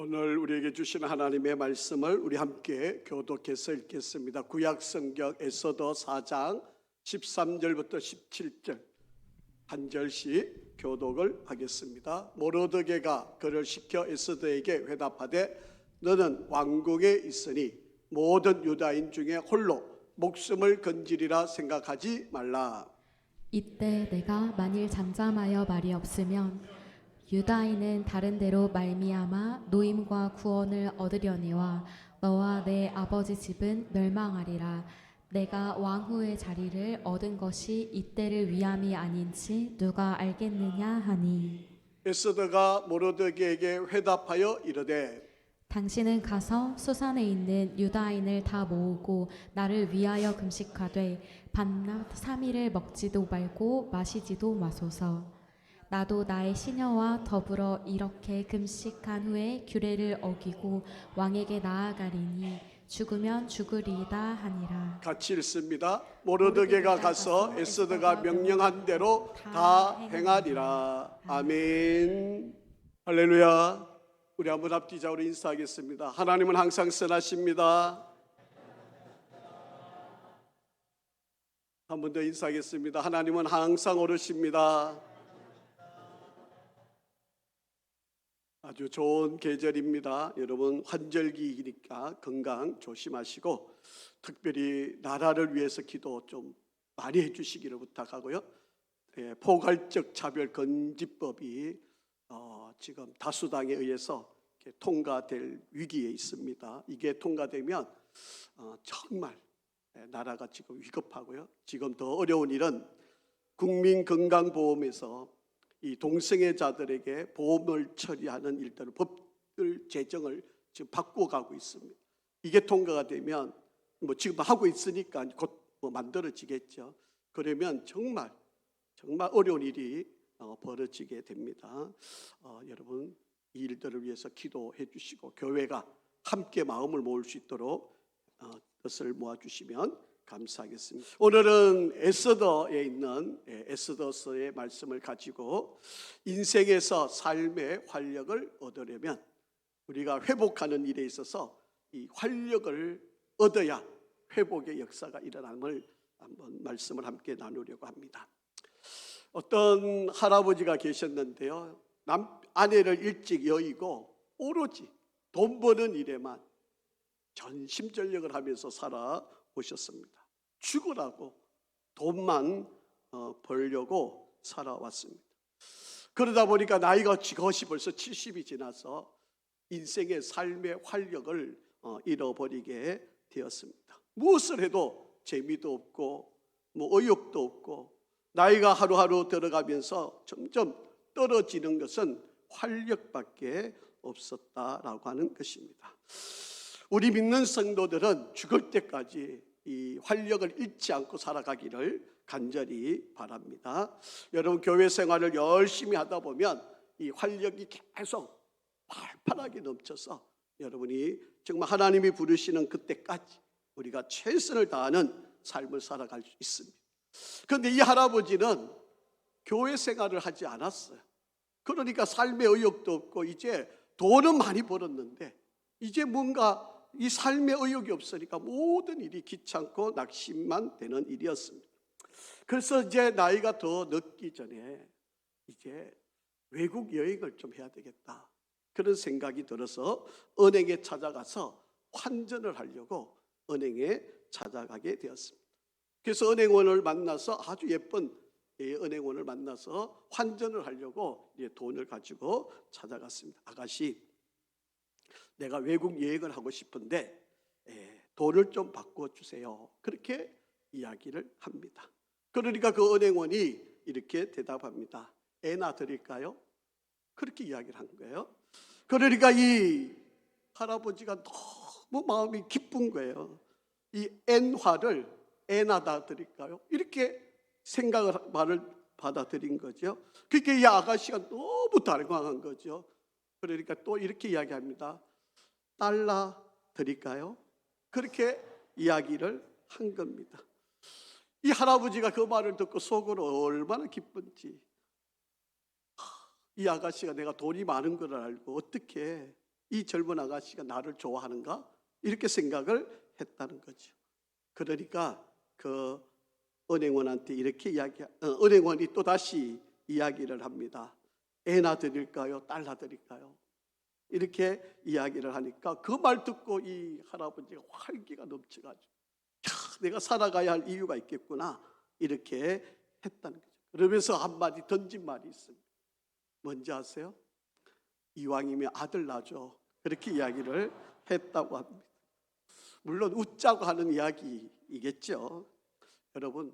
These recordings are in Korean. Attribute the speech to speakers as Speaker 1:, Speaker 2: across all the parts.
Speaker 1: 오늘 우리에게 주신 하나님의 말씀을 우리 함께 교독해서 읽겠습니다. 구약성경 에스더 4장 13절부터 17절 한 절씩 교독을 하겠습니다. 모르드게가 그를 시켜 에스더에게 회답하되 너는 왕궁에 있으니 모든 유다인 중에 홀로 목숨을 건지리라 생각하지 말라.
Speaker 2: 이때 내가 만일 잠잠하여 말이 없으면 유다인은 다른 데로 말미암아 노임과 구원을 얻으려니와 너와 내 아버지 집은 멸망하리라. 내가 왕후의 자리를 얻은 것이 이때를 위함이 아닌지 누가 알겠느냐 하니,
Speaker 1: 에스더가 모르드게에게 회답하여 이르되
Speaker 2: 당신은 가서 수산에 있는 유다인을 다 모으고 나를 위하여 금식하되 밤낮 3일을 먹지도 말고 마시지도 마소서. 나도 나의 시녀와 더불어 이렇게 금식한 후에 규례를 어기고 왕에게 나아가리니 죽으면 죽으리이다 하니라.
Speaker 1: 같이 읽습니다. 모르드게가 가서 에스더가 명령한 대로 다 행하리라. 아멘. 할렐루야. 우리 한번 앞뒤자 우리 인사하겠습니다. 하나님은 항상 선하십니다. 한 번 더 인사하겠습니다. 하나님은 항상 옳으십니다. 아주 좋은 계절입니다. 여러분 환절기이니까 건강 조심하시고 특별히 나라를 위해서 기도 좀 많이 해주시기를 부탁하고요. 포괄적 차별금지법이 지금 다수당에 의해서 통과될 위기에 있습니다. 이게 통과되면 정말 나라가 지금 위급하고요. 지금 더 어려운 일은 국민건강보험에서 이 동성애자들에게 보험을 처리하는 일들을 법을 제정을 지금 바꿔가고 있습니다. 이게 통과가 되면 지금 하고 있으니까 곧 만들어지겠죠. 그러면 정말 어려운 일이 벌어지게 됩니다. 여러분 이 일들을 위해서 기도해 주시고 교회가 함께 마음을 모을 수 있도록 뜻을 모아주시면 감사하겠습니다. 오늘은 에스더에 있는 에스더서의 말씀을 가지고 인생에서 삶의 활력을 얻으려면 우리가 회복하는 일에 있어서 이 활력을 얻어야 회복의 역사가 일어남을 한번 말씀을 함께 나누려고 합니다. 어떤 할아버지가 계셨는데요. 아내를 일찍 여의고 오로지 돈 버는 일에만 전심전력을 하면서 살아오셨습니다. 죽으라고 돈만 벌려고 살아왔습니다. 그러다 보니까 나이가 지것이 벌써 70이 지나서 인생의 삶의 활력을 잃어버리게 되었습니다. 무엇을 해도 재미도 없고 의욕도 없고 나이가 하루하루 들어가면서 점점 떨어지는 것은 활력밖에 없었다라고 하는 것입니다. 우리 믿는 성도들은 죽을 때까지 이 활력을 잃지 않고 살아가기를 간절히 바랍니다. 여러분 교회 생활을 열심히 하다 보면 이 활력이 계속 팔팔하게 넘쳐서 여러분이 정말 하나님이 부르시는 그때까지 우리가 최선을 다하는 삶을 살아갈 수 있습니다. 그런데 이 할아버지는 교회 생활을 하지 않았어요. 그러니까 삶의 의욕도 없고 이제 돈은 많이 벌었는데 이제 뭔가 이 삶의 의욕이 없으니까 모든 일이 귀찮고 낙심만 되는 일이었습니다. 그래서 이제 나이가 더 늦기 전에 이제 외국 여행을 좀 해야 되겠다 그런 생각이 들어서 은행에 찾아가서 환전을 하려고 은행에 찾아가게 되었습니다. 그래서 은행원을 만나서 아주 예쁜 은행원을 만나서 환전을 하려고 돈을 가지고 찾아갔습니다. 아가씨, 내가 외국 여행을 하고 싶은데 돈을 좀 바꿔주세요. 그렇게 이야기를 합니다. 그러니까 그 은행원이 이렇게 대답합니다. 애나 드릴까요? 그렇게 이야기를 한 거예요. 그러니까 이 할아버지가 너무 마음이 기쁜 거예요. 이 엔화를 애나다 드릴까요? 이렇게 말을 받아들인 거죠. 그러니까 이 아가씨가 너무 당황한 거죠. 그러니까 또 이렇게 이야기합니다. 달러 드릴까요? 그렇게 이야기를 한 겁니다. 이 할아버지가 그 말을 듣고 속으로 얼마나 기쁜지, 이 아가씨가 내가 돈이 많은 걸 알고 어떻게 이 젊은 아가씨가 나를 좋아하는가? 이렇게 생각을 했다는 거죠. 그러니까 그 은행원한테 이렇게 은행원이 또다시 이야기를 합니다. 애나 드릴까요? 딸나 드릴까요? 이렇게 이야기를 하니까 그 말 듣고 이 할아버지가 활기가 넘쳐가지고 내가 살아가야 할 이유가 있겠구나 이렇게 했다는 거죠. 그러면서 한마디 던진 말이 있습니다. 뭔지 아세요? 이왕이면 아들 낳아줘, 그렇게 이야기를 했다고 합니다. 물론 웃자고 하는 이야기이겠죠. 여러분,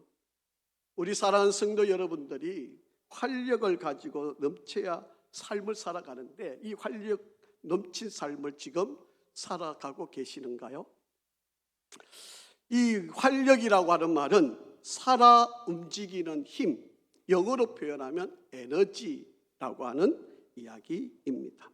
Speaker 1: 우리 사랑하는 성도 여러분들이 활력을 가지고 넘쳐야 삶을 살아가는데 이 활력 넘친 삶을 지금 살아가고 계시는가요? 이 활력이라고 하는 말은 살아 움직이는 힘, 영어로 표현하면 에너지라고 하는 이야기입니다.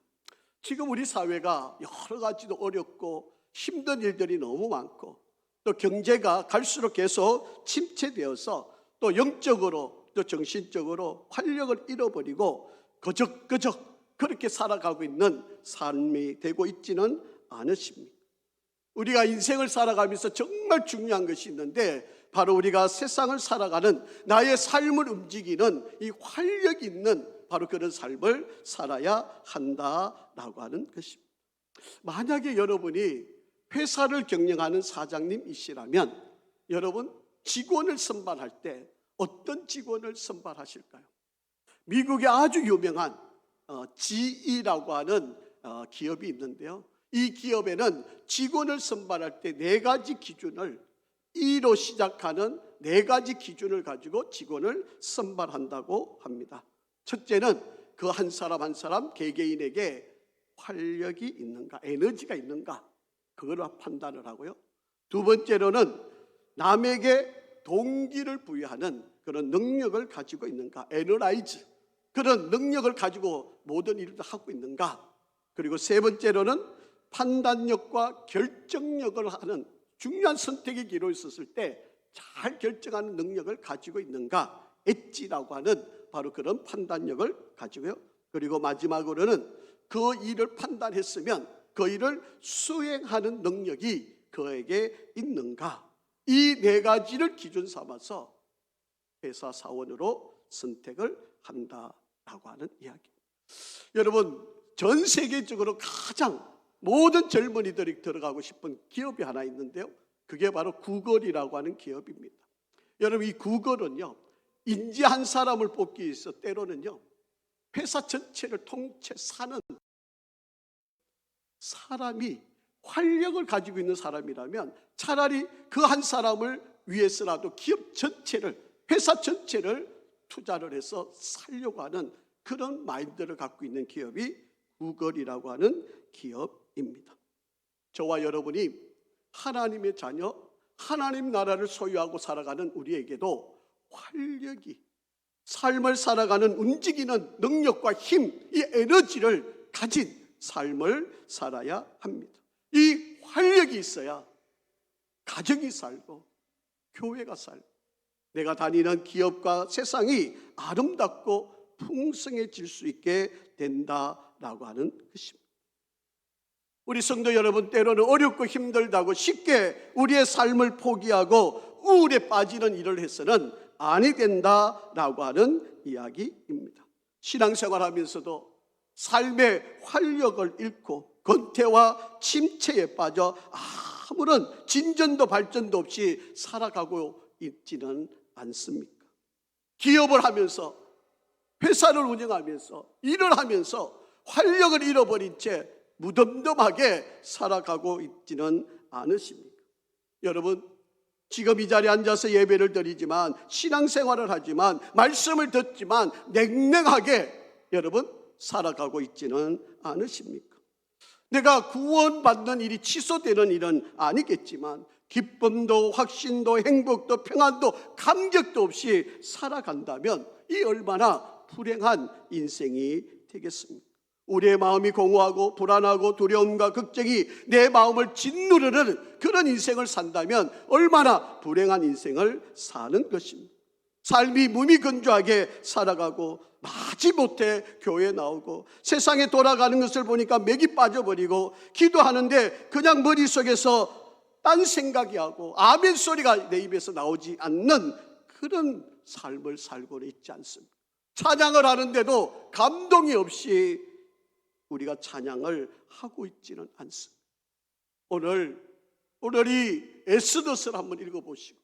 Speaker 1: 지금 우리 사회가 여러 가지도 어렵고 힘든 일들이 너무 많고 또 경제가 갈수록 계속 침체되어서 또 영적으로 또 정신적으로 활력을 잃어버리고 거적거적 그렇게 살아가고 있는 삶이 되고 있지는 않으십니까? 우리가 인생을 살아가면서 정말 중요한 것이 있는데 바로 우리가 세상을 살아가는 나의 삶을 움직이는 이 활력 있는 바로 그런 삶을 살아야 한다라고 하는 것입니다. 만약에 여러분이 회사를 경영하는 사장님이시라면 여러분 직원을 선발할 때 어떤 직원을 선발하실까요? 미국의 아주 유명한 GE라고 하는 기업이 있는데요. 이 기업에는 직원을 선발할 때 4가지 기준을 E로 시작하는 4가지 기준을 가지고 직원을 선발한다고 합니다. 첫째는 그 한 사람 한 사람 개개인에게 활력이 있는가, 에너지가 있는가, 그걸 판단을 하고요. 두 번째로는 남에게 동기를 부여하는 그런 능력을 가지고 있는가, 에너라이즈, 그런 능력을 가지고 모든 일을 하고 있는가. 그리고 세 번째로는 판단력과 결정력을 하는 중요한 선택의 기로 있었을 때 잘 결정하는 능력을 가지고 있는가, 엣지라고 하는 바로 그런 판단력을 가지고요. 그리고 마지막으로는 그 일을 판단했으면 그 일을 수행하는 능력이 그에게 있는가. 이 4가지를 기준 삼아서 회사 사원으로 선택을 한다라고 하는 이야기. 여러분, 전 세계적으로 가장 모든 젊은이들이 들어가고 싶은 기업이 하나 있는데요. 그게 바로 구글이라고 하는 기업입니다. 여러분, 이 구글은요, 인재 한 사람을 뽑기 위해서 때로는요, 회사 전체를 통째 사는 사람이 활력을 가지고 있는 사람이라면 차라리 그 한 사람을 위해서라도 기업 전체를, 회사 전체를 투자를 해서 살려고 하는 그런 마인드를 갖고 있는 기업이 구글이라고 하는 기업입니다. 저와 여러분이 하나님의 자녀, 하나님 나라를 소유하고 살아가는 우리에게도 활력이, 삶을 살아가는 움직이는 능력과 힘, 이 에너지를 가진 삶을 살아야 합니다. 이 활력이 있어야 가정이 살고 교회가 살고 내가 다니는 기업과 세상이 아름답고 풍성해질 수 있게 된다라고 하는 것입니다. 우리 성도 여러분, 때로는 어렵고 힘들다고 쉽게 우리의 삶을 포기하고 우울에 빠지는 일을 해서는 아니 된다라고 하는 이야기입니다. 신앙생활하면서도 삶의 활력을 잃고 권태와 침체에 빠져 아무런 진전도 발전도 없이 살아가고 있지는 않습니까? 기업을 하면서, 회사를 운영하면서, 일을 하면서 활력을 잃어버린 채 무덤덤하게 살아가고 있지는 않으십니까? 여러분, 지금 이 자리에 앉아서 예배를 드리지만, 신앙생활을 하지만, 말씀을 듣지만 냉랭하게 여러분 살아가고 있지는 않으십니까? 내가 구원받는 일이 취소되는 일은 아니겠지만 기쁨도 확신도 행복도 평안도 감격도 없이 살아간다면 이 얼마나 불행한 인생이 되겠습니까? 우리의 마음이 공허하고 불안하고 두려움과 걱정이 내 마음을 짓누르는 그런 인생을 산다면 얼마나 불행한 인생을 사는 것입니다. 삶이 무미건조하게 살아가고 마지못해 교회에 나오고 세상에 돌아가는 것을 보니까 맥이 빠져버리고 기도하는데 그냥 머릿속에서 딴 생각이 하고 아멘 소리가 내 입에서 나오지 않는 그런 삶을 살고는 있지 않습니다. 찬양을 하는데도 감동이 없이 우리가 찬양을 하고 있지는 않습니다. 오늘 이 에스더서를 한번 읽어보시고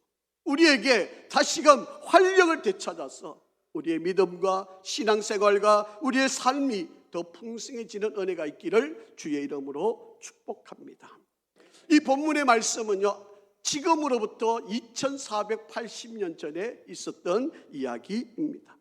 Speaker 1: 우리에게 다시금 활력을 되찾아서 우리의 믿음과 신앙생활과 우리의 삶이 더 풍성해지는 은혜가 있기를 주의 이름으로 축복합니다. 이 본문의 말씀은요, 지금으로부터 2480년 전에 있었던 이야기입니다.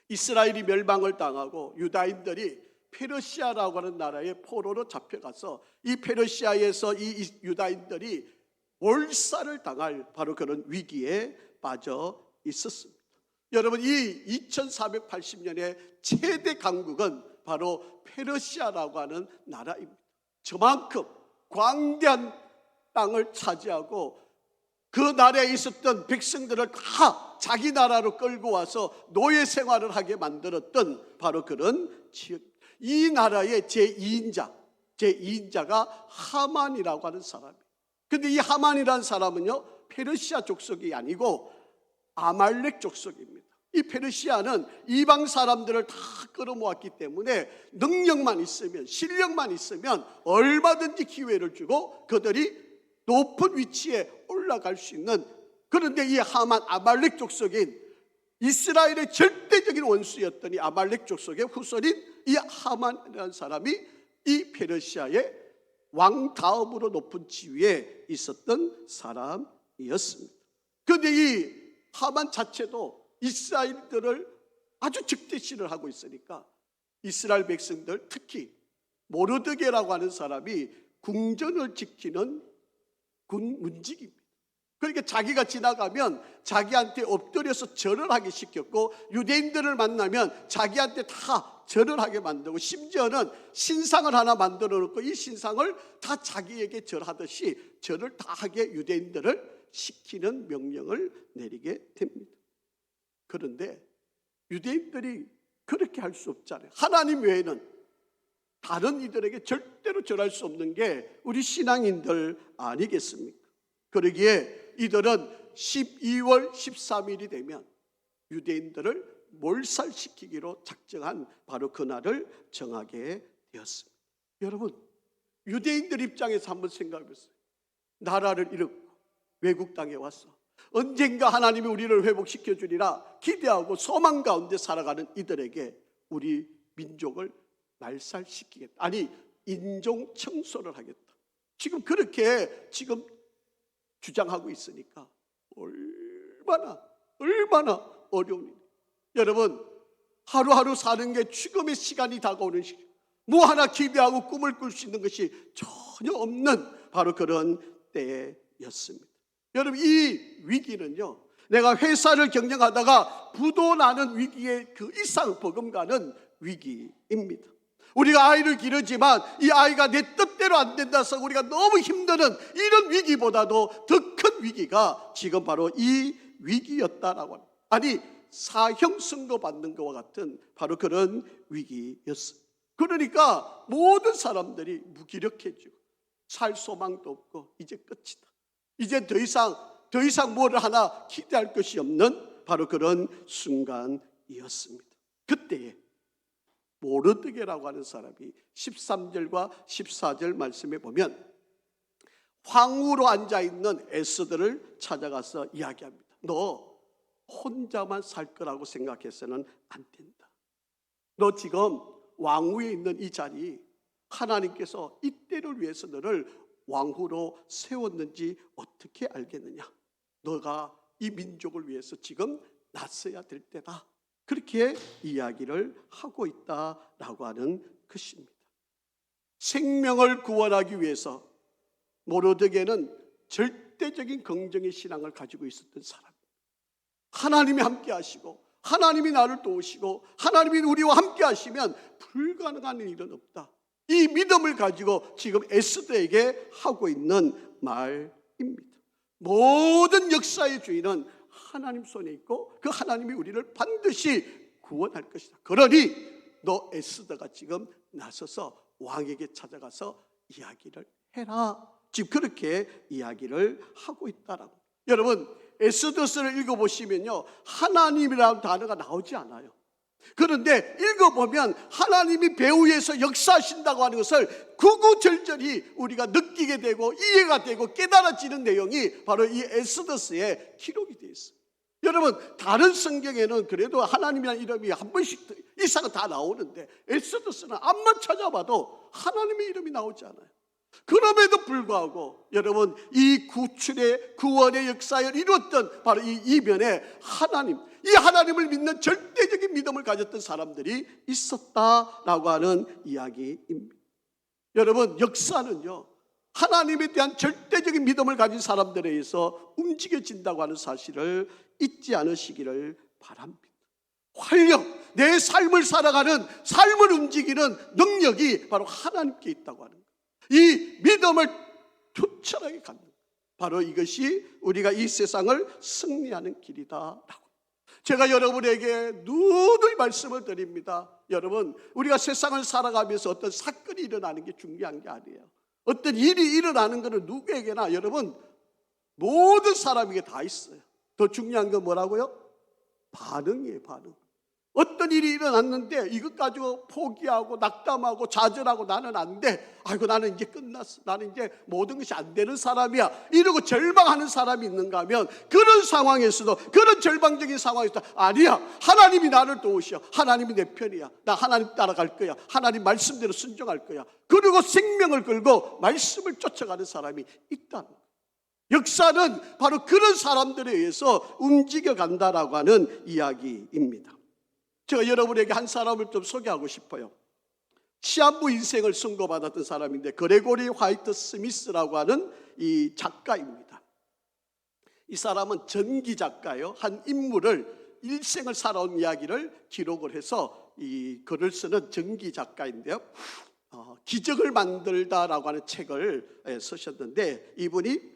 Speaker 1: 이스라엘이 멸망을 당하고 유다인들이 페르시아라고 하는 나라의 포로로 잡혀가서 이 페르시아에서 이 유다인들이 몰살을 당할 바로 그런 위기에 빠져 있었습니다. 여러분, 이 2480년의 최대 강국은 바로 페르시아라고 하는 나라입니다. 저만큼 광대한 땅을 차지하고 그 나라에 있었던 백성들을 다 자기 나라로 끌고 와서 노예 생활을 하게 만들었던 바로 그런 지역. 이 나라의 제2인자가 하만이라고 하는 사람이에요. 근데 이 하만이라는 사람은요, 페르시아 족속이 아니고 아말렉 족속입니다. 이 페르시아는 이방 사람들을 다 끌어모았기 때문에 능력만 있으면, 실력만 있으면 얼마든지 기회를 주고 그들이 높은 위치에 올라갈 수 있는, 그런데 이 하만, 아말렉 족속인 이스라엘의 절대적인 원수였던 이 아말렉 족속의 후손인 이 하만이라는 사람이 이 페르시아의 왕 다음으로 높은 지위에 있었던 사람이었습니다. 그런데 이 하만 자체도 이스라엘들을 아주 즉대시를 하고 있으니까 이스라엘 백성들, 특히 모르드게라고 하는 사람이 궁전을 지키는 군 문직입니다. 그러니까 자기가 지나가면 자기한테 엎드려서 절을 하게 시켰고, 유대인들을 만나면 자기한테 다 절을 하게 만들고, 심지어는 신상을 하나 만들어 놓고 이 신상을 다 자기에게 절하듯이 절을 다 하게 유대인들을 시키는 명령을 내리게 됩니다. 그런데 유대인들이 그렇게 할 수 없잖아요. 하나님 외에는 다른 이들에게 절대로 절할 수 없는 게 우리 신앙인들 아니겠습니까? 그러기에 이들은 12월 13일이 되면 유대인들을 몰살시키기로 작정한 바로 그날을 정하게 되었습니다. 여러분, 유대인들 입장에서 한번 생각해 보세요. 나라를 잃었고 외국 땅에 왔어. 언젠가 하나님이 우리를 회복시켜 주리라 기대하고 소망 가운데 살아가는 이들에게 우리 민족을 말살시키겠다. 아니, 인종 청소를 하겠다. 지금 그렇게 지금 주장하고 있으니까 얼마나 어려운 일. 여러분, 하루하루 사는 게 죽음의 시간이 다가오는 시간, 뭐 하나 기대하고 꿈을 꿀 수 있는 것이 전혀 없는 바로 그런 때였습니다. 여러분, 이 위기는요, 내가 회사를 경영하다가 부도 나는 위기의 그 이상 버금가는 위기입니다. 우리가 아이를 기르지만 이 아이가 내 뜻대로 안 된다 해서 우리가 너무 힘드는 이런 위기보다도 더 큰 위기가 지금 바로 이 위기였다라고 합니다. 아니, 사형 선고 받는 것과 같은 바로 그런 위기였어요. 그러니까 모든 사람들이 무기력해지고 살 소망도 없고 이제 끝이다. 이제 더 이상 뭐를 하나 기대할 것이 없는 바로 그런 순간이었습니다. 그때에 모르드게라고 하는 사람이 13절과 14절 말씀에 보면 황후로 앉아있는 에스더를 찾아가서 이야기합니다. 너 혼자만 살 거라고 생각해서는 안 된다. 너 지금 왕위에 있는 이 자리, 하나님께서 이때를 위해서 너를 왕후로 세웠는지 어떻게 알겠느냐. 너가 이 민족을 위해서 지금 나서야 될 때다. 그렇게 이야기를 하고 있다라고 하는 것입니다. 생명을 구원하기 위해서 모르드게는 절대적인 긍정의 신앙을 가지고 있었던 사람. 하나님이 함께 하시고 하나님이 나를 도우시고 하나님이 우리와 함께 하시면 불가능한 일은 없다. 이 믿음을 가지고 지금 에스더에게 하고 있는 말입니다. 모든 역사의 주인은 하나님 손에 있고 그 하나님이 우리를 반드시 구원할 것이다. 그러니 너 에스더가 지금 나서서 왕에게 찾아가서 이야기를 해라. 지금 그렇게 이야기를 하고 있다라고. 여러분, 에스더서를 읽어보시면요, 하나님이라는 단어가 나오지 않아요. 그런데 읽어보면 하나님이 배후에서 역사하신다고 하는 것을 구구절절히 우리가 느끼게 되고 이해가 되고 깨달아지는 내용이 바로 이 에스더서에 기록이 되어 있어요. 여러분, 다른 성경에는 그래도 하나님이라는 이름이 한 번씩 이상은 다 나오는데 에스더서는 암만 찾아봐도 하나님의 이름이 나오지 않아요. 그럼에도 불구하고 여러분, 이 구출의 구원의 역사를 이루었던 바로 이 이면에 이 하나님을 믿는 절대적인 믿음을 가졌던 사람들이 있었다라고 하는 이야기입니다. 여러분, 역사는요, 하나님에 대한 절대적인 믿음을 가진 사람들에 의해서 움직여진다고 하는 사실을 잊지 않으시기를 바랍니다. 활력, 내 삶을 살아가는, 삶을 움직이는 능력이 바로 하나님께 있다고 하는 거예요. 이 믿음을 투철하게 갖는, 바로 이것이 우리가 이 세상을 승리하는 길이다라고. 제가 여러분에게 누누이 말씀을 드립니다. 여러분, 우리가 세상을 살아가면서 어떤 사건이 일어나는 게 중요한 게 아니에요. 어떤 일이 일어나는 것은 누구에게나, 여러분, 모든 사람에게 다 있어요. 더 중요한 건 뭐라고요? 반응이에요, 반응. 어떤 일이 일어났는데 이것 가지고 포기하고 낙담하고 좌절하고 나는 안 돼. 아이고, 나는 이제 끝났어. 나는 이제 모든 것이 안 되는 사람이야. 이러고 절망하는 사람이 있는가 하면, 그런 상황에서도, 그런 절망적인 상황에서도 아니야, 하나님이 나를 도우셔. 하나님이 내 편이야. 나 하나님 따라갈 거야. 하나님 말씀대로 순종할 거야. 그리고 생명을 걸고 말씀을 쫓아가는 사람이 있다는 거예요. 역사는 바로 그런 사람들에 의해서 움직여간다라고 하는 이야기입니다. 제가 여러분에게 한 사람을 좀 소개하고 싶어요. 시한부 인생을 선고받았던 사람인데, 그레고리 화이트 스미스라고 하는 이 작가입니다. 이 사람은 전기 작가예요. 한 인물을, 일생을 살아온 이야기를 기록을 해서 이 글을 쓰는 전기 작가인데요, 기적을 만들다라고 하는 책을 쓰셨는데, 이분이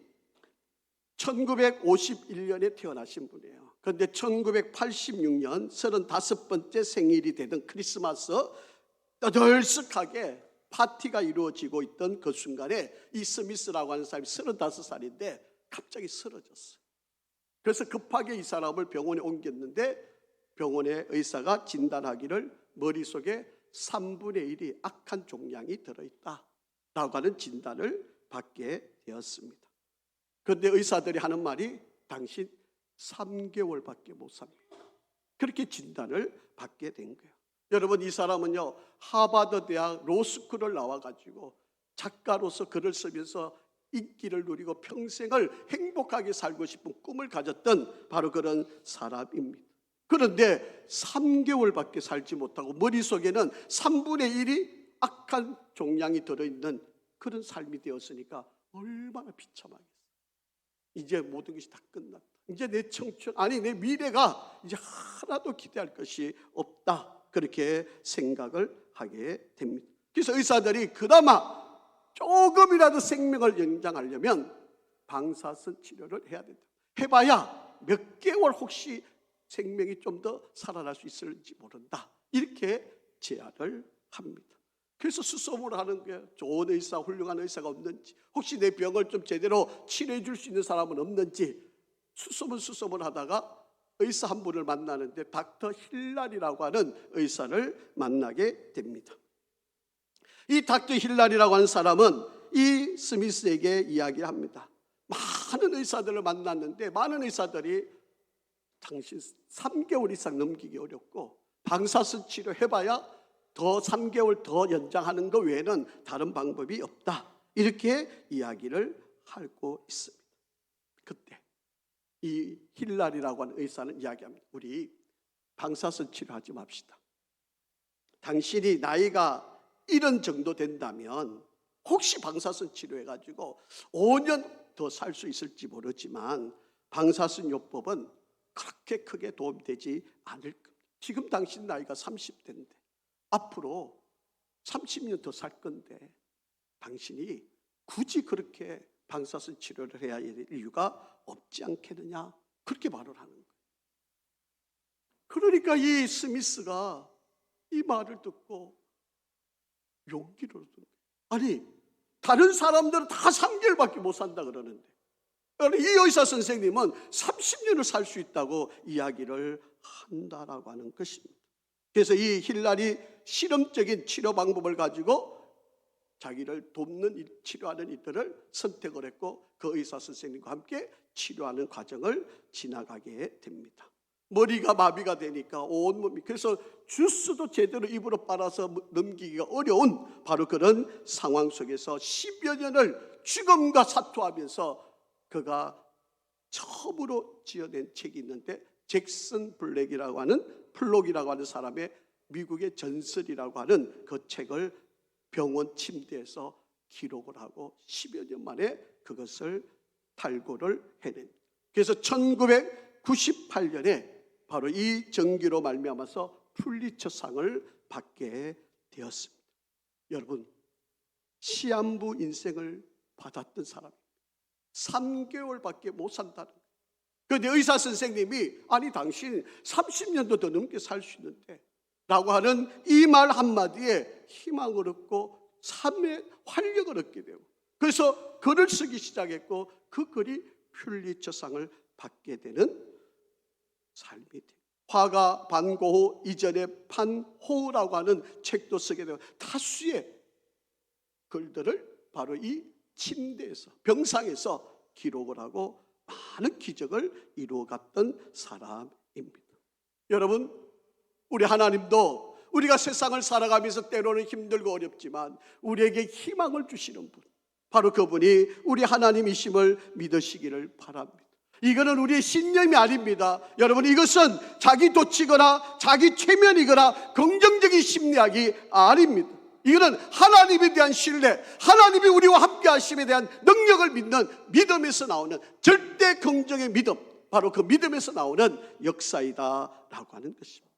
Speaker 1: 1951년에 태어나신 분이에요. 그런데 1986년 35번째 생일이 되던 크리스마스, 떠들썩하게 파티가 이루어지고 있던 그 순간에 이 스미스라고 하는 사람이 35살인데 갑자기 쓰러졌어요. 그래서 급하게 이 사람을 병원에 옮겼는데, 병원의 의사가 진단하기를 머릿속에 3분의 1이 악한 종양이 들어있다라고 하는 진단을 받게 되었습니다. 그런데 의사들이 하는 말이, 당신 3개월밖에 못 삽니다. 그렇게 진단을 받게 된 거예요. 여러분, 이 사람은요, 하버드 대학 로스쿨을 나와가지고 작가로서 글을 쓰면서 인기를 누리고 평생을 행복하게 살고 싶은 꿈을 가졌던 바로 그런 사람입니다. 그런데 3개월밖에 살지 못하고 머릿속에는 3분의 1이 악한 종양이 들어있는 그런 삶이 되었으니까 얼마나 비참하겠어요. 이제 모든 것이 다 끝났다. 이제 내 청춘, 아니 내 미래가 이제 하나도 기대할 것이 없다. 그렇게 생각을 하게 됩니다. 그래서 의사들이 그나마 조금이라도 생명을 연장하려면 방사선 치료를 해야 된다. 해봐야 몇 개월 혹시 생명이 좀 더 살아날 수 있을지 모른다. 이렇게 제안을 합니다. 그래서 수소문을 하는 게, 좋은 의사, 훌륭한 의사가 없는지, 혹시 내 병을 좀 제대로 치료해 줄 수 있는 사람은 없는지 수소문 하다가 의사 한 분을 만나는데, 닥터 힐라리라고 하는 의사를 만나게 됩니다. 이 닥터 힐라리라고 하는 사람은 이 스미스에게 이야기를 합니다. 많은 의사들을 만났는데 많은 의사들이 당신 3개월 이상 넘기기 어렵고 방사선 치료 해봐야 더 3개월 더 연장하는 것 외에는 다른 방법이 없다. 이렇게 이야기를 하고 있습니다. 그때 이 힐라리라고 하는 의사는 이야기합니다. 우리 방사선 치료하지 맙시다. 당신이 나이가 이런 정도 된다면 혹시 방사선 치료해가지고 5년 더 살 수 있을지 모르지만 방사선 요법은 그렇게 크게 도움되지 않을 겁니다. 지금 당신 나이가 30대인데 앞으로 30년 더 살 건데 당신이 굳이 그렇게 방사선 치료를 해야 할 이유가 없지 않겠느냐, 그렇게 말을 하는 거예요. 그러니까 이 스미스가 이 말을 듣고 용기를 얻은 거예요. 아니, 다른 사람들은 다 3개월밖에 못 산다 그러는데 이 의사 선생님은 30년을 살 수 있다고 이야기를 한다라고 하는 것입니다. 그래서 이 힐날이 실험적인 치료 방법을 가지고 자기를 돕는 치료하는 이들을 선택을 했고 그 의사 선생님과 함께 치료하는 과정을 지나가게 됩니다. 머리가 마비가 되니까 온몸이, 그래서 주스도 제대로 입으로 빨아서 넘기기가 어려운 바로 그런 상황 속에서 10여 년을 죽음과 사투하면서 그가 처음으로 지어낸 책이 있는데 잭슨 블랙이라고 하는 플록이라고 하는 사람의 미국의 전설이라고 하는 그 책을 병원 침대에서 기록을 하고 10여 년 만에 그것을 탈고를 해냅니다. 그래서 1998년에 바로 이 전기로 말미암아서 풀리처상을 받게 되었습니다. 여러분, 시한부 인생을 받았던 사람 3개월밖에 못 산다는 거예요. 그런데 의사 선생님이 아니 당신 30년도 더 넘게 살 수 있는데 라고 하는 이 말 한마디에 희망을 얻고 삶의 활력을 얻게 되고 그래서 글을 쓰기 시작했고 그 글이 퓰리처상을 받게 되는 삶이 돼요. 화가 반고흐 이전에 판호라고 하는 책도 쓰게 되고 다수의 글들을 바로 이 침대에서 병상에서 기록을 하고 많은 기적을 이루어갔던 사람입니다. 여러분, 우리 하나님도 우리가 세상을 살아가면서 때로는 힘들고 어렵지만 우리에게 희망을 주시는 분, 바로 그분이 우리 하나님이심을 믿으시기를 바랍니다. 이거는 우리의 신념이 아닙니다. 여러분, 이것은 자기 도치거나 자기 최면이거나 긍정적인 심리학이 아닙니다. 이거는 하나님에 대한 신뢰, 하나님이 우리와 함께 하심에 대한 능력을 믿는 믿음에서 나오는 절대 긍정의 믿음, 바로 그 믿음에서 나오는 역사이다라고 하는 것입니다.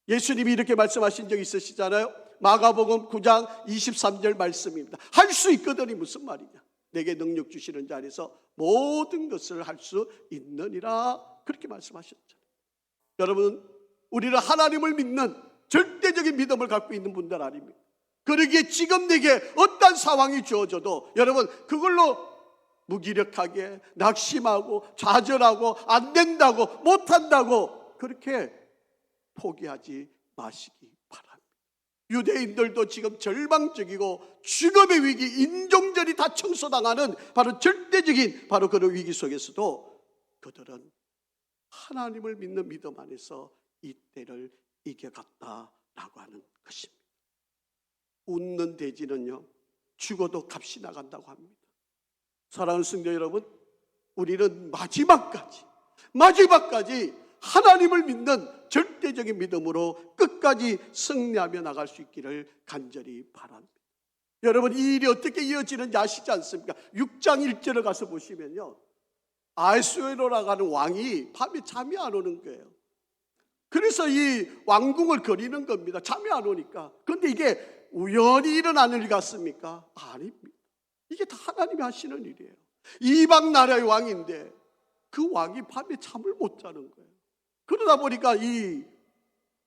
Speaker 1: 예수님이 이렇게 말씀하신 적 있으시잖아요. 마가복음 9장 23절 말씀입니다. 할 수 있거든이 무슨 말이냐? 내게 능력 주시는 자 안에서 모든 것을 할 수 있느니라, 그렇게 말씀하셨잖아요. 여러분, 우리는 하나님을 믿는 절대적인 믿음을 갖고 있는 분들 아닙니까? 그러기에 지금 내게 어떤 상황이 주어져도 여러분 그걸로 무기력하게 낙심하고 좌절하고 안 된다고 못한다고 그렇게 포기하지 마시기 바랍니다. 유대인들도 지금 절망적이고 죽음의 위기, 인종절이 다 청소당하는 바로 절대적인 바로 그런 위기 속에서도 그들은 하나님을 믿는 믿음 안에서 이 때를 이겨갔다라고 하는 것입니다. 웃는 돼지는요 죽어도 값이 나간다고 합니다. 사랑하는 성도 여러분, 우리는 마지막까지 하나님을 믿는 절대적인 믿음으로 끝까지 승리하며 나갈 수 있기를 간절히 바랍니다. 여러분, 이 일이 어떻게 이어지는지 아시지 않습니까? 6장 1절을 가서 보시면요, 아하수에로라고 하는 왕이 밤에 잠이 안 오는 거예요. 그래서 이 왕궁을 거리는 겁니다. 잠이 안 오니까. 그런데 이게 우연히 일어나는 일 같습니까? 아닙니다. 이게 다 하나님이 하시는 일이에요. 이방 나라의 왕인데 그 왕이 밤에 잠을 못 자는 거예요. 그러다 보니까 이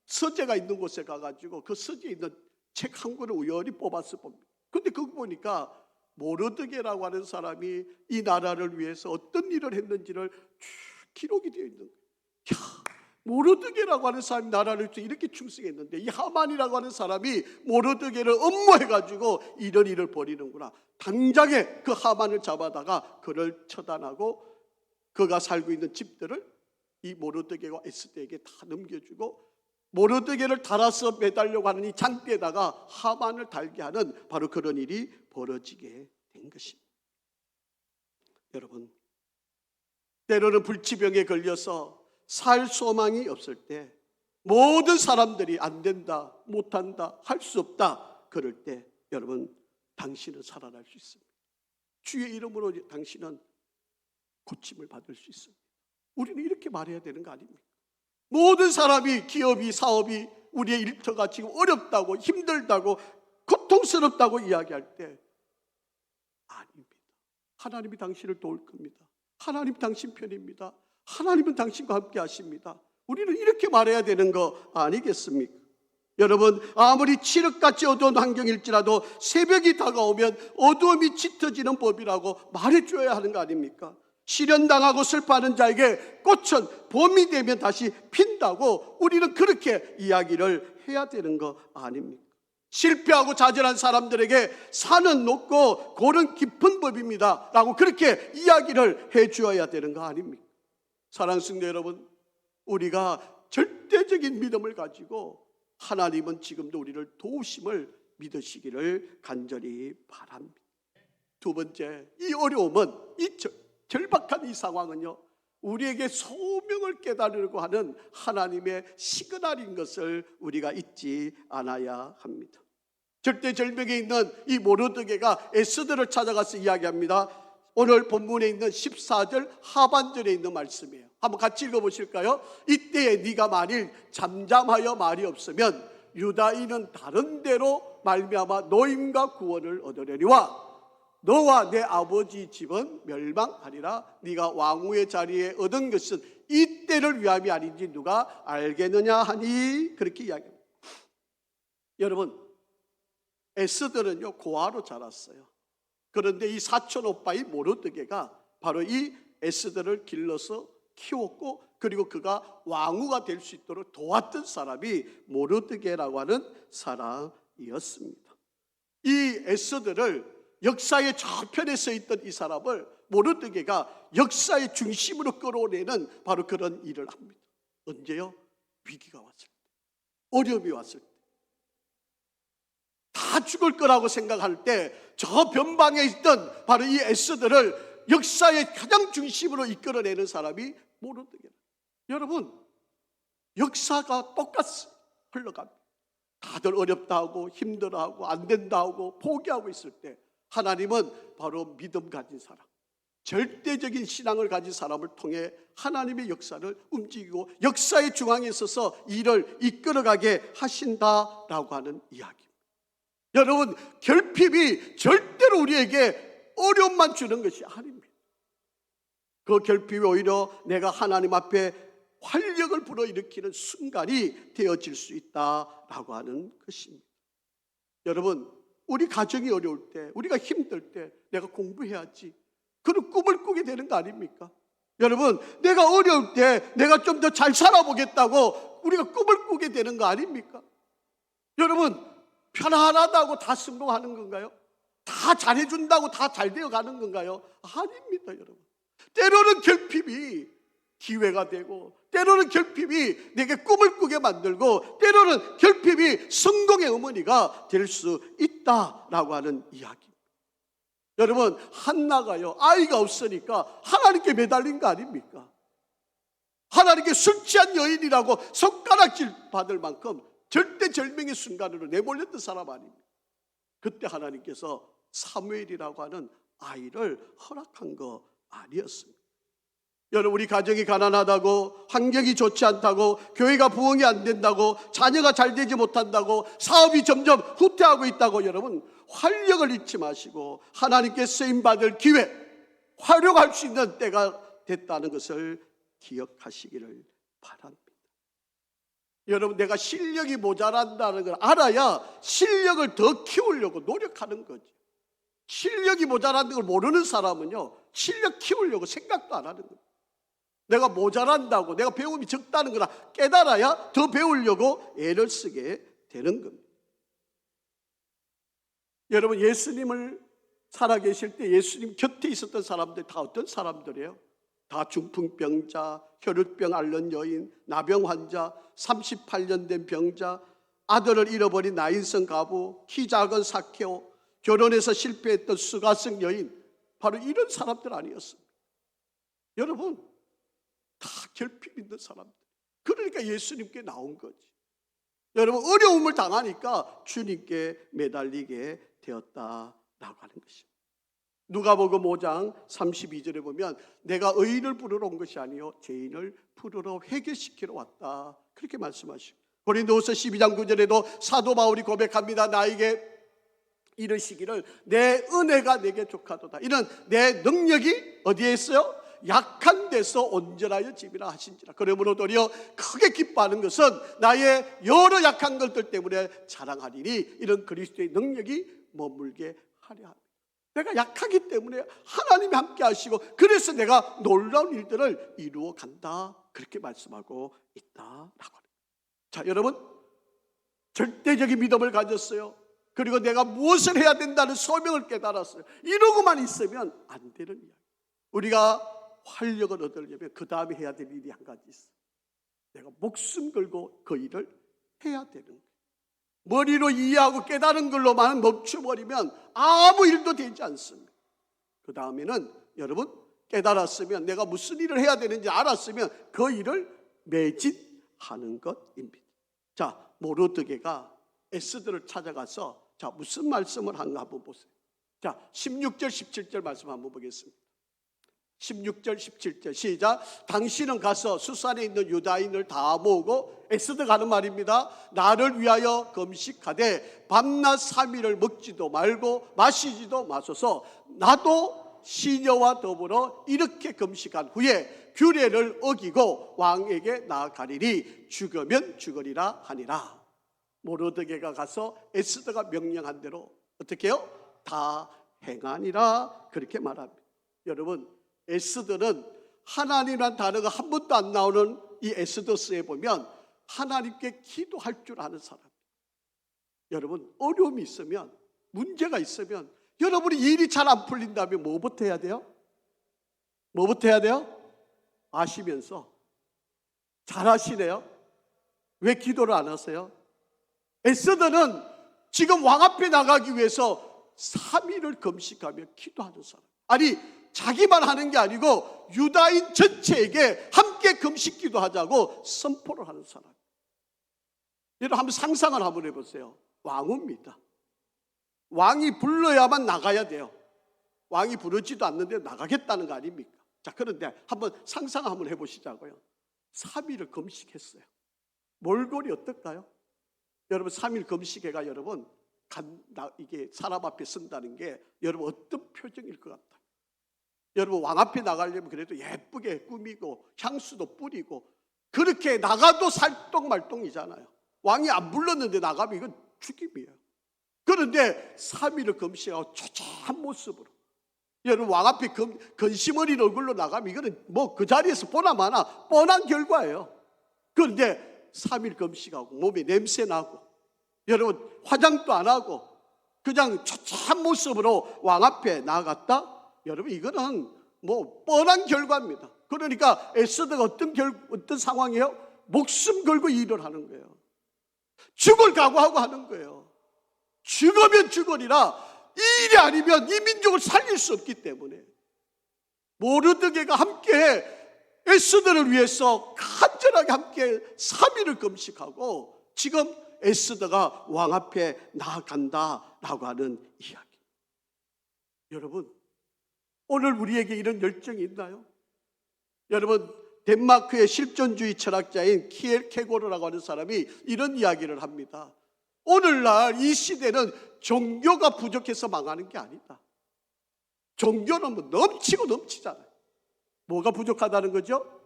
Speaker 1: 서재가 있는 곳에 가가지고 그 서재에 있는 책 한 권을 우연히 뽑았을 겁니다. 근데 그거 보니까 모르드게라고 하는 사람이 이 나라를 위해서 어떤 일을 했는지를 쭉 기록이 되어 있는 거예요. 모르드게라고 하는 사람이 나라를 위해서 이렇게 충성했는데 이 하만이라고 하는 사람이 모르드게를 음모해가지고 이런 일을 벌이는구나. 당장에 그 하만을 잡아다가 그를 처단하고 그가 살고 있는 집들을 이 모르드게와 에스더에게 다 넘겨주고 모르드게를 달아서 매달려고 하는 이 장대에다가 하만을 달게 하는 바로 그런 일이 벌어지게 된 것입니다. 여러분, 때로는 불치병에 걸려서 살 소망이 없을 때 모든 사람들이 안 된다, 못한다, 할 수 없다 그럴 때 여러분, 당신은 살아날 수 있습니다. 주의 이름으로 당신은 고침을 받을 수 있습니다. 우리는 이렇게 말해야 되는 거 아닙니까? 모든 사람이, 기업이, 사업이, 우리의 일터가 지금 어렵다고, 힘들다고, 고통스럽다고 이야기할 때 아닙니다. 하나님이 당신을 도울 겁니다. 하나님 당신 편입니다. 하나님은 당신과 함께 하십니다. 우리는 이렇게 말해야 되는 거 아니겠습니까? 여러분, 아무리 칠흑같이 어두운 환경일지라도 새벽이 다가오면 어두움이 짙어지는 법이라고 말해줘야 하는 거 아닙니까? 시련당하고 슬퍼하는 자에게 꽃은 봄이 되면 다시 핀다고 우리는 그렇게 이야기를 해야 되는 거 아닙니까? 실패하고 좌절한 사람들에게 산은 높고 골은 깊은 법입니다 라고 그렇게 이야기를 해주어야 되는 거 아닙니까? 사랑하는 성도 여러분, 우리가 절대적인 믿음을 가지고 하나님은 지금도 우리를 도우심을 믿으시기를 간절히 바랍니다. 두 번째, 이 어려움은, 이 절박한 이 상황은요, 우리에게 소명을 깨달으려고 하는 하나님의 시그널인 것을 우리가 잊지 않아야 합니다. 절대절명에 있는 이 모르드게가 에스더를 찾아가서 이야기합니다. 오늘 본문에 있는 14절 하반절에 있는 말씀이에요. 한번 같이 읽어보실까요? 이때에 네가 만일 잠잠하여 말이 없으면 유다인은 다른 데로 말미암아 노임과 구원을 얻으려니와 너와 내 아버지 집은 멸망하리라. 네가 왕후의 자리에 얻은 것은 이때를 위함이 아닌지 누가 알겠느냐 하니, 그렇게 이야기합니다. 여러분, 에스더는요 고아로 자랐어요. 그런데 이 사촌 오빠의 모르드게가 바로 이 에스더를 길러서 키웠고, 그리고 그가 왕후가 될 수 있도록 도왔던 사람이 모르드게라고 하는 사람이었습니다. 이 에스더를, 역사의 저편에 서 있던 이 사람을 모르드게가 역사의 중심으로 끌어내는 바로 그런 일을 합니다. 언제요? 위기가 왔을 때, 어려움이 왔을 때, 다 죽을 거라고 생각할 때 저 변방에 있던 바로 이 에스더를 역사의 가장 중심으로 이끌어내는 사람이 모르드게예요. 여러분, 역사가 똑같이 흘러갑니다. 다들 어렵다 하고 힘들어하고 안 된다 하고 포기하고 있을 때 하나님은 바로 믿음 가진 사람, 절대적인 신앙을 가진 사람을 통해 하나님의 역사를 움직이고 역사의 중앙에 서서 일을 이끌어가게 하신다라고 하는 이야기입니다. 여러분, 결핍이 절대로 우리에게 어려움만 주는 것이 아닙니다. 그 결핍이 오히려 내가 하나님 앞에 활력을 불어일으키는 순간이 되어질 수 있다라고 하는 것입니다. 여러분, 우리 가정이 어려울 때, 우리가 힘들 때 내가 공부해야지, 그런 꿈을 꾸게 되는 거 아닙니까? 여러분, 내가 어려울 때 내가 좀 더 잘 살아보겠다고 우리가 꿈을 꾸게 되는 거 아닙니까? 여러분, 편안하다고 다 성공하는 건가요? 다 잘해준다고 다 잘 되어가는 건가요? 아닙니다, 여러분. 때로는 결핍이 기회가 되고, 때로는 결핍이 내게 꿈을 꾸게 만들고, 때로는 결핍이 성공의 어머니가 될 수 있다라고 하는 이야기입니다. 여러분, 한나가요, 아이가 없으니까 하나님께 매달린 거 아닙니까? 하나님께 술 취한 여인이라고 손가락질 받을 만큼 절대절명의 순간으로 내몰렸던 사람 아닙니까? 그때 하나님께서 사무엘이라고 하는 아이를 허락한 거 아니었습니다. 여러분, 우리 가정이 가난하다고, 환경이 좋지 않다고, 교회가 부흥이 안 된다고, 자녀가 잘 되지 못한다고, 사업이 점점 후퇴하고 있다고, 여러분 활력을 잃지 마시고 하나님께 쓰임받을 기회, 활용할 수 있는 때가 됐다는 것을 기억하시기를 바랍니다. 여러분, 내가 실력이 모자란다는 걸 알아야 실력을 더 키우려고 노력하는 거지. 실력이 모자란다는 걸 모르는 사람은요, 실력 키우려고 생각도 안 하는 거예요. 내가 모자란다고, 내가 배움이 적다는 걸 깨달아야 더 배우려고 애를 쓰게 되는 겁니다. 여러분, 예수님을 살아계실 때 예수님 곁에 있었던 사람들 다 어떤 사람들이에요? 다 중풍병자, 혈루병 앓는 여인, 나병 환자, 38년 된 병자, 아들을 잃어버린 나인성 가부, 키 작은 사케오, 결혼해서 실패했던 수가성 여인, 바로 이런 사람들 아니었습니다. 여러분, 다 결핍 있는 사람들. 그러니까 예수님께 나온 거지. 여러분, 어려움을 당하니까 주님께 매달리게 되었다라고 하는 것입니다. 누가복음 5장 32절에 보면 내가 의인을 부르러 온 것이 아니요 죄인을 부르러 회개시키러 왔다, 그렇게 말씀하시고, 고린도후서 12장 9절에도 사도 바울이 고백합니다. 나에게 이르시기를 내 은혜가 내게 족하도다. 이는 내 능력이 어디에 있어요? 약한 데서 온전하여 짐이라 하신지라. 그러므로 도리어 크게 기뻐하는 것은 나의 여러 약한 것들 때문에 자랑하리니 이런 그리스도의 능력이 머물게 하려 합니다. 내가 약하기 때문에 하나님이 함께 하시고 그래서 내가 놀라운 일들을 이루어 간다, 그렇게 말씀하고 있다라고 합니다. 자, 여러분, 절대적인 믿음을 가졌어요. 그리고 내가 무엇을 해야 된다는 소명을 깨달았어요. 이러고만 있으면 안 되는 이야기. 우리가 활력을 얻으려면 그 다음에 해야 될 일이 한 가지 있어요. 내가 목숨 걸고 그 일을 해야 되는 거예요. 머리로 이해하고 깨달은 걸로만 멈춰버리면 아무 일도 되지 않습니다. 그 다음에는 여러분, 깨달았으면, 내가 무슨 일을 해야 되는지 알았으면 그 일을 매진하는 것입니다. 자, 모르드게가 에스더를 찾아가서 자, 무슨 말씀을 한가 한번 보세요. 자, 16절 17절 말씀 한번 보겠습니다. 16절 17절 시작. 당신은 가서 수산에 있는 유다인을 다 모으고, 에스더가 하는 말입니다. 나를 위하여 금식하되 밤낮 3일을 먹지도 말고 마시지도 마소서. 나도 시녀와 더불어 이렇게 금식한 후에 규례를 어기고 왕에게 나아가리니 죽으면 죽으리라 하니라. 모르드게가 가서 에스더가 명령한 대로 어떻게 해요? 다 행하니라, 그렇게 말합니다. 여러분, 에스더는 하나님이라는 단어가 한 번도 안 나오는 이 에스더서에 보면 하나님께 기도할 줄 아는 사람. 여러분, 어려움이 있으면, 문제가 있으면, 여러분이 일이 잘 안 풀린다면 뭐부터 해야 돼요? 뭐부터 해야 돼요? 아시면서. 잘하시네요. 왜 기도를 안 하세요? 에스더는 지금 왕 앞에 나가기 위해서 3일을 금식하며 기도하는 사람. 아니, 자기만 하는 게 아니고 유다인 전체에게 함께 금식 기도하자고 선포를 하는 사람. 여러분, 한번 상상을 한번 해보세요. 왕입니다. 왕이 불러야만 나가야 돼요. 왕이 부르지도 않는데 나가겠다는 거 아닙니까? 자, 그런데 한번 상상 한번 해보시자고요. 3일을 금식했어요. 몰골이 어떨까요? 여러분, 3일 금식회가 여러분 이게 사람 앞에 쓴다는 게 여러분 어떤 표정일 것 같아요? 여러분, 왕 앞에 나가려면 그래도 예쁘게 꾸미고 향수도 뿌리고 그렇게 나가도 살똥말똥이잖아요. 왕이 안 불렀는데 나가면 이건 죽임이에요. 그런데 3일을 금식하고 초췌한 모습으로, 여러분, 왕 앞에 근심 어린 얼굴로 나가면 이거는 뭐 그 자리에서 보나 마나 뻔한 결과예요. 그런데 3일 금식하고 몸에 냄새 나고, 여러분, 화장도 안 하고 그냥 초췌한 모습으로 왕 앞에 나갔다? 여러분, 이거는 뭐 뻔한 결과입니다. 그러니까 에스더가 어떤 상황이에요? 목숨 걸고 일을 하는 거예요. 죽을 각오하고 하는 거예요. 죽으면 죽으리라. 이 일이 아니면 이 민족을 살릴 수 없기 때문에 모르드게가 함께 에스더를 위해서 간절하게 함께 3일을 금식하고 지금 에스더가 왕 앞에 나아간다라고 하는 이야기. 여러분, 오늘 우리에게 이런 열정이 있나요? 여러분, 덴마크의 실존주의 철학자인 키엘케고르라고 하는 사람이 이런 이야기를 합니다. 오늘날 이 시대는 종교가 부족해서 망하는 게 아니다. 종교는 뭐 넘치고 넘치잖아요. 뭐가 부족하다는 거죠?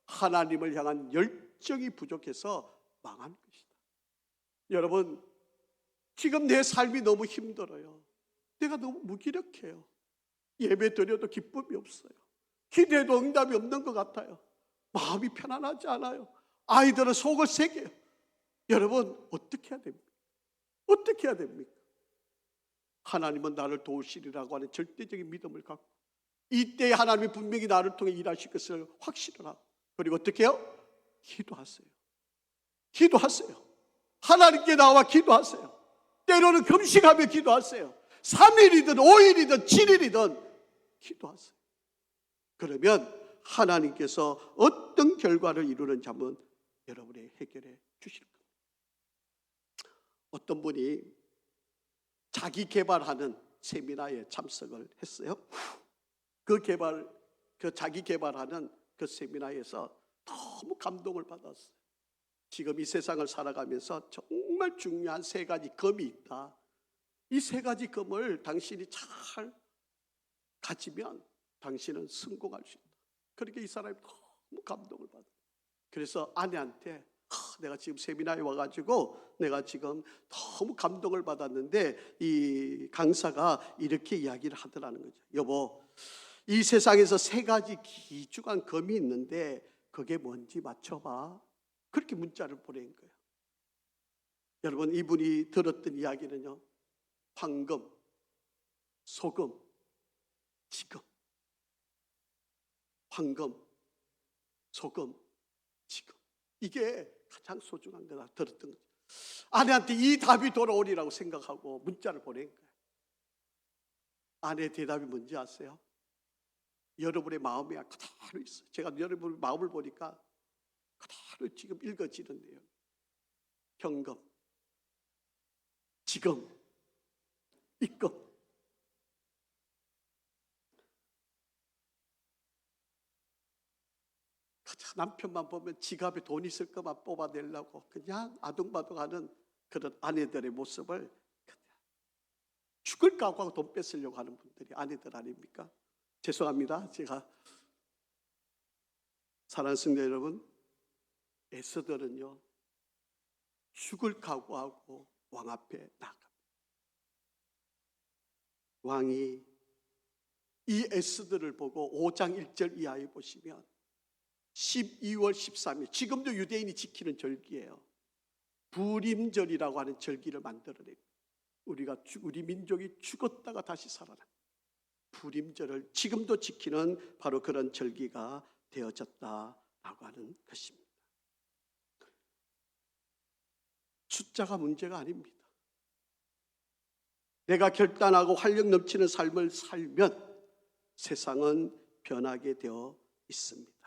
Speaker 1: 하나님을 향한 열정이 부족해서 망하는 것이다. 여러분, 지금 내 삶이 너무 힘들어요. 내가 너무 무기력해요. 예배 드려도 기쁨이 없어요. 기도해도 응답이 없는 것 같아요. 마음이 편안하지 않아요. 아이들은 속을 새겨요. 여러분, 어떻게 해야 됩니까? 어떻게 해야 됩니까? 하나님은 나를 도우시리라고 하는 절대적인 믿음을 갖고 이때 하나님이 분명히 나를 통해 일하실 것을 확신을 하고, 그리고 어떻게 해요? 기도하세요. 기도하세요. 하나님께 나와 기도하세요. 때로는 금식하며 기도하세요. 3일이든 5일이든 7일이든 기도하세요. 그러면 하나님께서 어떤 결과를 이루는지 한번 여러분이 해결해 주실 겁니다. 어떤 분이 자기 개발하는 세미나에 참석을 했어요. 그 자기 개발하는 그 세미나에서 너무 감동을 받았어요. 지금 이 세상을 살아가면서 정말 중요한 3가지 검이 있다. 이 3가지 검을 당신이 잘 가지면 당신은 성공할 수 있다. 그렇게 이 사람이 너무 감동을 받아. 그래서 아내한테 내가 지금 세미나에 와가지고 내가 지금 너무 감동을 받았는데 이 강사가 이렇게 이야기를 하더라는 거죠. 여보, 이 세상에서 3가지 귀중한 검이 있는데 그게 뭔지 맞춰봐. 그렇게 문자를 보낸 거예요. 여러분, 이분이 들었던 이야기는요, 황금, 소금, 지금. 황금, 소금, 지금. 이게 가장 소중한 거다 들었던 거죠. 아내한테 이 답이 돌아오리라고 생각하고 문자를 보낸 거예요. 아내의 대답이 뭔지 아세요? 여러분의 마음이 그대로 있어요. 제가 여러분의 마음을 보니까 그대로 지금 읽어지는데요. 현금, 지금, 입금. 남편만 보면 지갑에 돈 있을 것만 뽑아내려고 그냥 아둥바둥하는 그런 아내들의 모습을 죽을 각오하고 돈 뺏으려고 하는 분들이 아내들 아닙니까? 죄송합니다. 제가 사랑하는 성도 여러분, 에스더는요 죽을 각오하고 왕 앞에 나갑니다. 왕이 이 에스더를 보고 5장 1절 이하에 보시면 12월 13일, 지금도 유대인이 지키는 절기예요. 부림절이라고 하는 절기를 만들어내고 우리 민족이 죽었다가 다시 살아나 부림절을 지금도 지키는 바로 그런 절기가 되어졌다라고 하는 것입니다. 숫자가 문제가 아닙니다. 내가 결단하고 활력 넘치는 삶을 살면 세상은 변하게 되어 있습니다.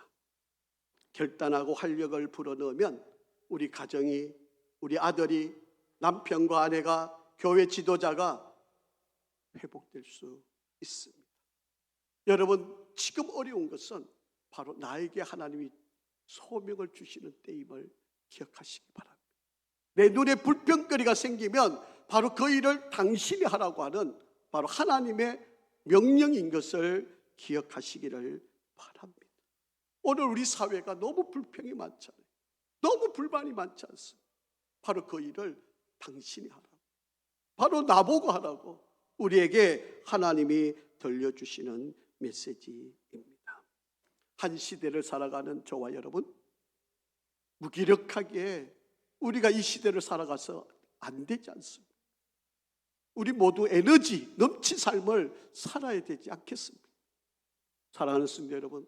Speaker 1: 결단하고 활력을 불어넣으면 우리 가정이, 우리 아들이, 남편과 아내가, 교회 지도자가 회복될 수 있습니다. 여러분, 지금 어려운 것은 바로 나에게 하나님이 소명을 주시는 때임을 기억하시기 바랍니다. 내 눈에 불평거리가 생기면 바로 그 일을 당신이 하라고 하는 바로 하나님의 명령인 것을 기억하시기를 바랍니다. 오늘 우리 사회가 너무 불평이 많잖아요. 너무 불만이 많지 않습니까? 바로 그 일을 당신이 하라고, 바로 나보고 하라고 우리에게 하나님이 들려주시는 메시지입니다. 한 시대를 살아가는 저와 여러분, 무기력하게 우리가 이 시대를 살아가서 안 되지 않습니까? 우리 모두 에너지 넘친 삶을 살아야 되지 않겠습니까? 사랑하는 성도 여러분,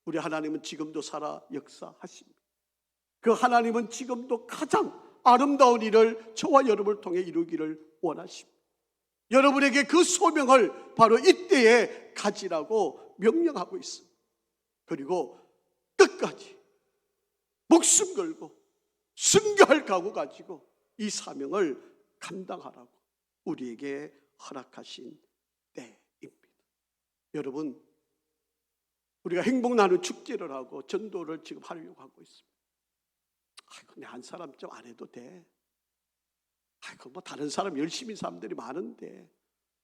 Speaker 1: 우리 하나님은 지금도 살아 역사하십니다. 그 하나님은 지금도 가장 아름다운 일을 저와 여러분을 통해 이루기를 원하십니다. 여러분에게 그 소명을 바로 이때에 가지라고 명령하고 있습니다. 그리고 끝까지 목숨 걸고 순교할 각오 가지고 이 사명을 감당하라고 우리에게 허락하신 때입니다. 여러분, 우리가 행복 나누는 축제를 하고 전도를 지금 하려고 하고 있습니다. 근데 한 사람 좀 안 해도 돼. 뭐 다른 사람 열심히 사람들이 많은데,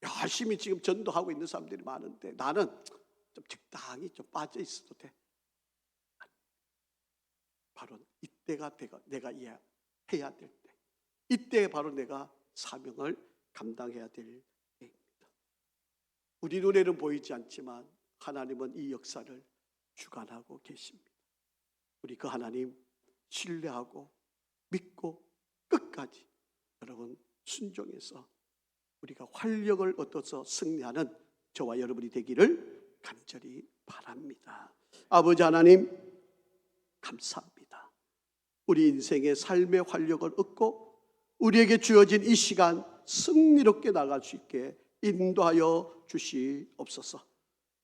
Speaker 1: 열심히 지금 전도하고 있는 사람들이 많은데 나는 좀 적당히 좀 빠져 있어도 돼. 바로 이때가 내가 해야 될 때, 이때 바로 내가 사명을 감당해야 될 때입니다. 우리 눈에는 보이지 않지만 하나님은 이 역사를 주관하고 계십니다. 우리 그 하나님 신뢰하고 믿고 끝까지 여러분 순종해서 우리가 활력을 얻어서 승리하는 저와 여러분이 되기를 간절히 바랍니다. 아버지 하나님, 감사합니다. 우리 인생의 삶의 활력을 얻고 우리에게 주어진 이 시간 승리롭게 나갈 수 있게 인도하여 주시옵소서.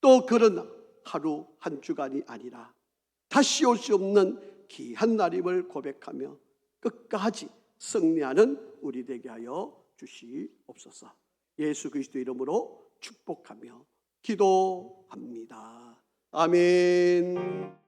Speaker 1: 또 그런 하루 한 주간이 아니라 다시 올 수 없는 귀한 날임을 고백하며 끝까지 승리하는 우리 되게 하여 주시옵소서. 예수 그리스도 이름으로 축복하며 기도합니다. 아멘.